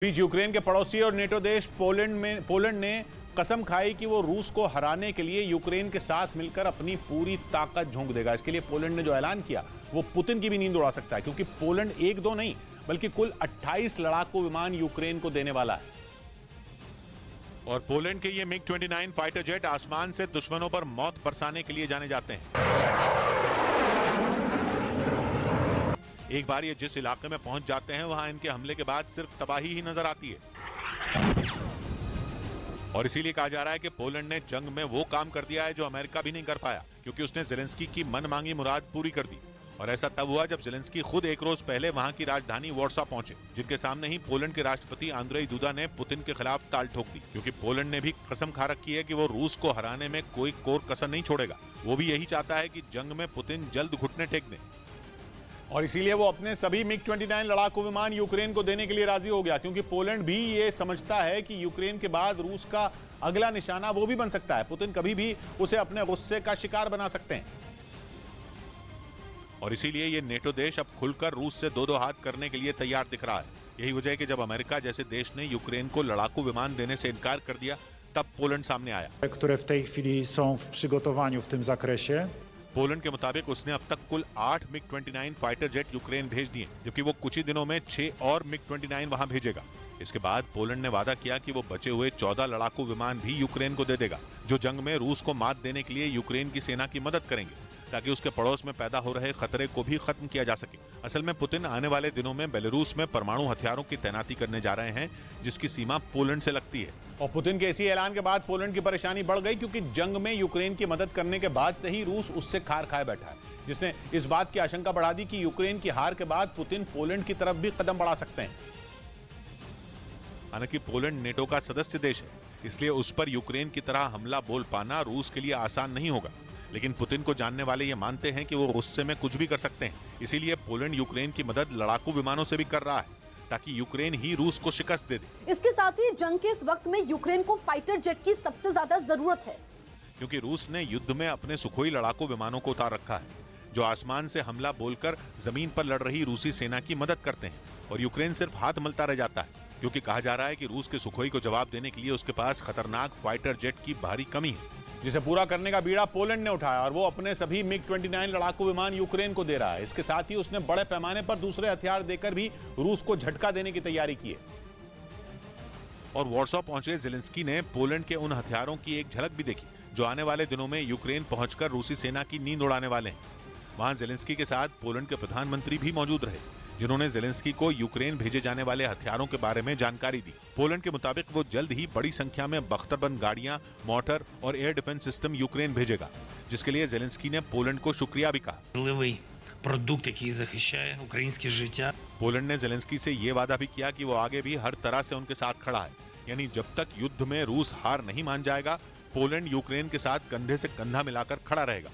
बीच Ukraine के पड़ोसी और नेटो देश पोलैंड ने कसम खाई कि वो रूस को हराने के लिए यूक्रेन के साथ मिलकर अपनी पूरी ताकत झोंक देगा। इसके लिए पोलैंड ने जो ऐलान किया वो पुतिन की भी नींद उड़ा सकता है, क्योंकि पोलैंड एक दो नहीं बल्कि कुल 28 लड़ाकू विमान यूक्रेन को देने वाला है। और पोलैंड के ये MiG-29 फाइटर जेट आसमान से दुश्मनों पर मौत बरसाने के लिए जाने जाते हैं। एक बार ये जिस इलाके में पहुंच जाते हैं वहां इनके हमले के बाद सिर्फ तबाही ही नजर आती है। और इसीलिए कहा जा रहा है कि पोलैंड ने जंग में वो काम कर दिया है जो अमेरिका भी नहीं कर पाया, क्योंकि उसने ज़ेलेंस्की की मनमांगी मुराद पूरी कर दी। और ऐसा तब हुआ जब ज़ेलेंस्की खुद एक रोज पहले वहां की राजधानी वॉर्सा पहुंचे, जिनके सामने ही पोलैंड के राष्ट्रपति आंद्रेई दुदा ने पुतिन के खिलाफ ताल ठोक दी, क्योंकि पोलैंड ने भी कसम खा रखी है कि वो रूस को हराने में कोई कोर कसर नहीं छोड़ेगा। वो भी यही चाहता है कि जंग में पुतिन जल्द घुटने टेक दें। और इसीलिए वो अपने सभी MiG-29 लड़ाकू विमान यूक्रेन को देने के लिए राजी हो गया, क्योंकि पोलैंड भी ये समझता है कि यूक्रेन के बाद रूस का अगला निशाना वो भी बन सकता है। पुतिन कभी भी उसे अपने गुस्से का शिकार बना सकते हैं। और इसीलिए ये नेटो देश अब खुलकर रूस से दो हाथ करने के लिए तैयार दिख रहा है। यही वजह है कि जब अमेरिका जैसे देश ने यूक्रेन को लड़ाकू विमान देने से इनकार कर दिया, तब पोलैंड सामने आया। które w tej chwili są w przygotowaniu w tym zakresie. Poland के मुताबिक उसने अब तक कुल 8 MiG-29 फाइटर जेट यूक्रेन भेज दिए, जबकि वो कुछ ही दिनों में 6 और MiG-29 वहां भेजेगा। इसके बाद पोलैंड ने वादा किया कि वो बचे हुए 14 लड़ाकू विमान भी यूक्रेन को दे देगा, जो जंग में रूस को मात देने के लिए यूक्रेन की सेना की मदद करेंगे, ताकि उसके पड़ोस में पैदा हो रहे खतरे को भी खत्म किया जा सके। असल में पुतिन आने वाले दिनों में बेलारूस में परमाणु हथियारों की तैनाती करने जा रहे हैं, जिसकी सीमा पोलैंड से लगती है। और पुतिन के इसी ऐलान के बाद पोलैंड की परेशानी बढ़ गई, क्योंकि जंग में यूक्रेन की मदद करने के बाद से ही रूस उससे खार खाए बैठा है, जिसने इस बात की आशंका बढ़ा दी कि यूक्रेन की हार के बाद पुतिन पोलैंड की तरफ भी कदम बढ़ा सकते हैं। हालांकि पोलैंड नेटो का सदस्य देश है, इसलिए उस पर यूक्रेन की तरह हमला बोल पाना रूस के लिए आसान नहीं होगा। लेकिन पुतिन को जानने वाले ये मानते हैं कि वो गुस्से में कुछ भी कर सकते हैं। इसीलिए पोलैंड यूक्रेन की मदद लड़ाकू विमानों से भी कर रहा है, ताकि यूक्रेन ही रूस को शिकस्त दे दे। इसके साथ ही जंग के इस वक्त में यूक्रेन को फाइटर जेट की सबसे ज्यादा जरूरत है, क्योंकि रूस ने युद्ध में अपने सुखोई लड़ाकू विमानों को उतार रखा है, जो आसमान से हमला बोलकर जमीन पर लड़ रही रूसी सेना की मदद करते हैं। और यूक्रेन सिर्फ हाथ मलता रह जाता है, क्योंकि कहा जा रहा है कि रूस के सुखोई को जवाब देने के लिए उसके पास खतरनाक फाइटर जेट की भारी कमी है, जिसे पूरा करने का बीड़ा पोलैंड ने उठाया। और वो अपने सभी MiG-29 लड़ाकू विमान यूक्रेन को दे रहा है। इसके साथ ही उसने बड़े पैमाने पर दूसरे हथियार देकर भी रूस को झटका देने की तैयारी की है। और वॉर्सा पहुंचे ज़ेलेंस्की ने पोलैंड के उन हथियारों की एक झलक भी देखी, जो आने वाले दिनों में यूक्रेन पहुंचकर रूसी सेना की नींद उड़ाने वाले हैं। वहां ज़ेलेंस्की के साथ पोलैंड के प्रधानमंत्री भी मौजूद रहे, जिन्होंने ज़ेलेंस्की को यूक्रेन भेजे जाने वाले हथियारों के बारे में जानकारी दी। पोलैंड के मुताबिक वो जल्द ही बड़ी संख्या में बख्तरबंद गाड़ियां, मोर्टर और एयर डिफेंस सिस्टम यूक्रेन भेजेगा, जिसके लिए ज़ेलेंस्की ने पोलैंड को शुक्रिया भी कहा। Продукт, який захищає українське життя. पोलैंड ने ज़ेलेंस्की से ये वादा भी किया कि वो आगे भी हर तरह से उनके साथ खड़ा है, यानी जब तक युद्ध में रूस हार नहीं मान जाएगा, पोलैंड यूक्रेन के साथ कंधे से कंधा मिलाकर खड़ा रहेगा।